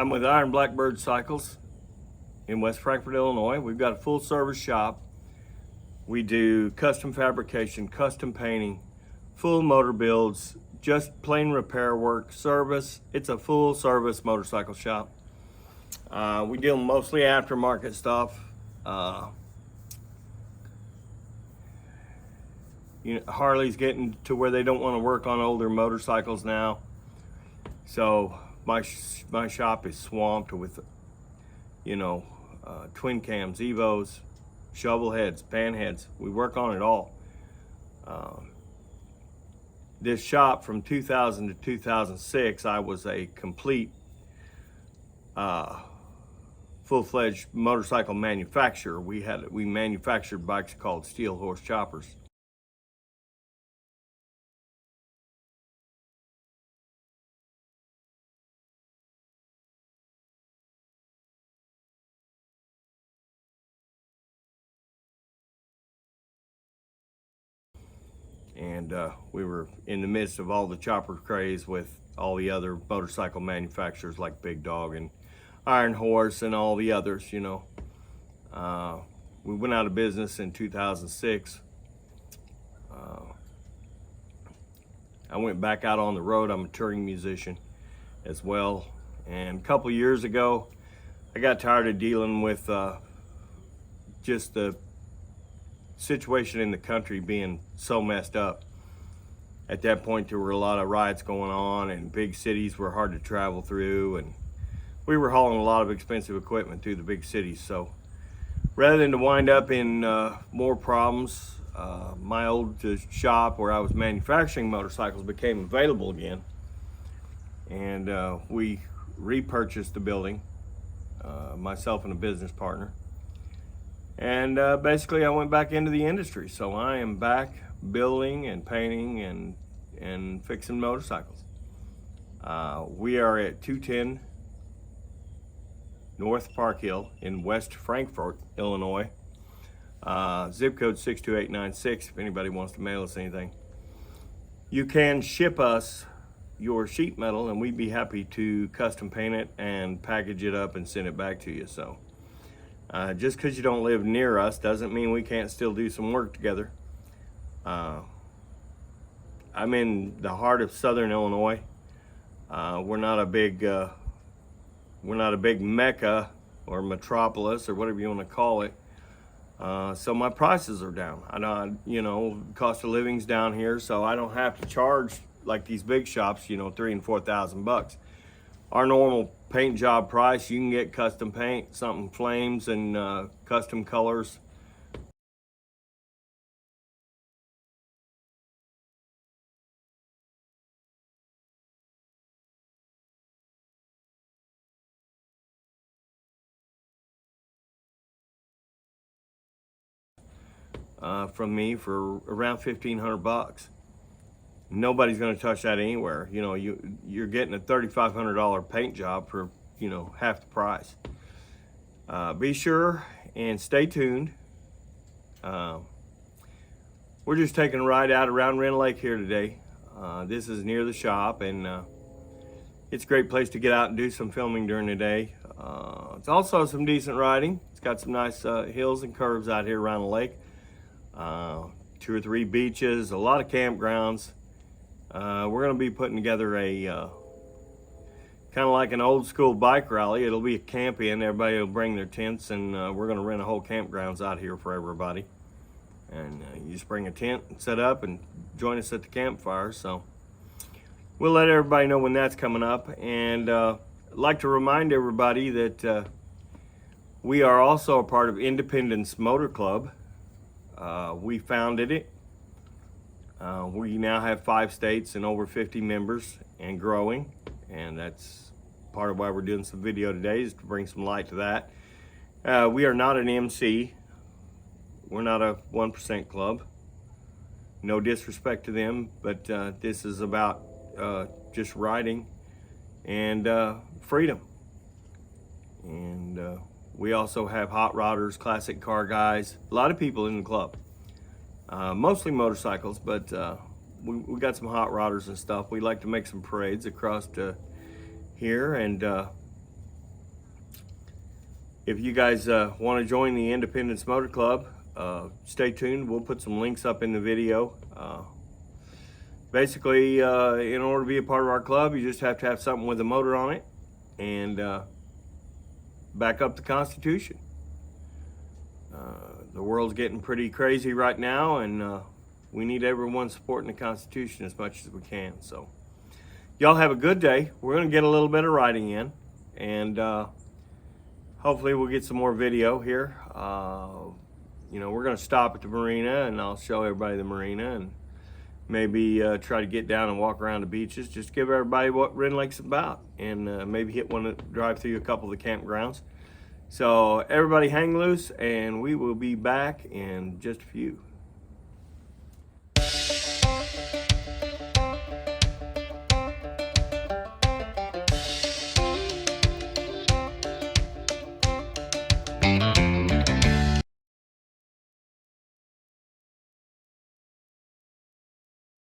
I'm with Blackbird Cycles in West Frankfort, Illinois. We've got a full service shop. We do custom fabrication, custom painting, full motor builds, just plain repair work, service. It's a full service motorcycle shop. We deal mostly aftermarket stuff. Harley's getting to where they don't want to work on older motorcycles now. So my shop is swamped with, twin cams, Evos, shovel heads, pan heads. We work on it all. This shop from 2000 to 2006, I was a complete full-fledged motorcycle manufacturer. We manufactured bikes called steel horse choppers. And we were in the midst of all the chopper craze with all the other motorcycle manufacturers like Big Dog and Iron Horse and all the others, We went out of business in 2006. I went back out on the road. I'm a touring musician as well. And a couple years ago, I got tired of dealing with just the situation in the country being so messed up. At that point, there were a lot of riots going on, and big cities were hard to travel through, and we were hauling a lot of expensive equipment through the big cities. So rather than to wind up in more problems, my old shop where I was manufacturing motorcycles became available again, and we repurchased the building, myself and a business partner. And basically I went back into the industry. So I am back building and painting and fixing motorcycles. We are at 210 North Park Hill in West Frankfort, Illinois. Zip code 62896 if anybody wants to mail us anything. You can ship us your sheet metal and we'd be happy to custom paint it and package it up and send it back to you. So just because you don't live near us doesn't mean we can't still do some work together. I'm in the heart of Southern Illinois. We're not a big mecca or metropolis or whatever you want to call it. So my prices are down. I know, cost of living's down here, so I don't have to charge like these big shops, $3,000 and $4,000. Our normal paint job price, you can get custom paint, something flames and custom colors. From me for around $1,500. Nobody's going to touch that anywhere. You're getting a $3,500 paint job for half the price. Be sure and stay tuned. We're just taking a ride out around Wren Lake here today. This is near the shop, and it's a great place to get out and do some filming during the day. It's also some decent riding. It's got some nice hills and curves out here around the lake. 2 or 3 beaches, a lot of campgrounds. We're going to be putting together a kind of like an old school bike rally. It'll be a camp-in. Everybody will bring their tents, and we're going to rent a whole campgrounds out here for everybody. And you just bring a tent and set up and join us at the campfire. So we'll let everybody know when that's coming up. And I'd like to remind everybody that we are also a part of Independence Motor Club. We founded it. We now have 5 states and over 50 members and growing, and that's part of why we're doing some video today, is to bring some light to that. We are not an MC. We're not a 1% club. No disrespect to them, but this is about just riding and freedom. And we also have hot rodders, classic car guys, a lot of people in the club. Mostly motorcycles, but we got some hot rodders and stuff. We like to make some parades across to here, and If you guys want to join the Independence Motor Club, stay tuned. We'll put some links up in the video. Basically, in order to be a part of our club, you just have to have something with a motor on it and back up the Constitution. The world's getting pretty crazy right now, and we need everyone supporting the Constitution as much as we can. So y'all have a good day. We're going to get a little bit of riding in, and hopefully we'll get some more video here. You know, we're going to stop at the marina, and I'll show everybody the marina, and maybe try to get down and walk around the beaches. Just give everybody what Rend Lake's about, and maybe hit one, drive through a couple of the campgrounds. So everybody hang loose, and we will be back in just a few.